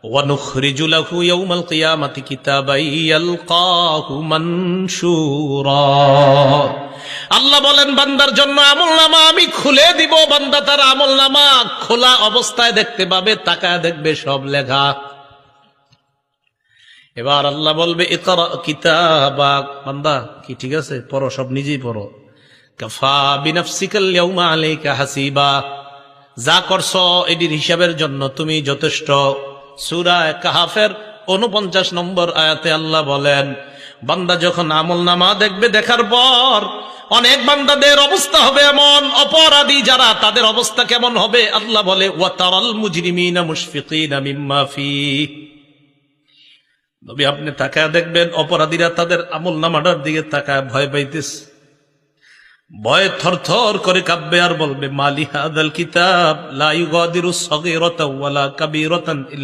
ওয়ানুখরিজু লাহু ইয়াউমাল কিয়ামাতি কিতাবান ইয়ালকাহু মানশুরা। আল্লাহ বলেন বান্দার জন্য আমলনামা আমি খুলে দিব, বান্দা তার আমলনামা খোলা অবস্থায় দেখতে পাবে, তাকায় দেখবে সব লেখা। এবার আল্লাহ বলবে ইকরা কিতাবাক, বান্দা কি ঠিক আছে, পড়ো, সব নিজেই পড়ো। কাফা বিনাফসিকাল ইয়াউমা আলাইকা হাসিবা, যা করছো এটির হিসাবের জন্য তুমি যথেষ্ট। সূরা কাহাফের 49 নম্বর আয়াতে আল্লাহ বলেন বান্দা যখন আমলনামা দেখবে, দেখার পর অনেক বান্দাদের অবস্থা হবে এমন, অপরাধী যারা তাদের অবস্থা কেমন হবে আল্লাহ বলে ওয়া তারাল মুজরিমিনা মুশফিকিনা মিম্মা ফীহ। নবী আপনি তাকায় দেখবেন অপরাধীরা তাদের আমলনামাটার দিকে তাকায় ভয় পাইতেছে, ভয়ে থরথর করে কাঁপবে আর বলবে মালি হাদাল কিতাব লা ইউগাদিরু সগীরাতান ওয়ালা কাবীরাতান ইল্লা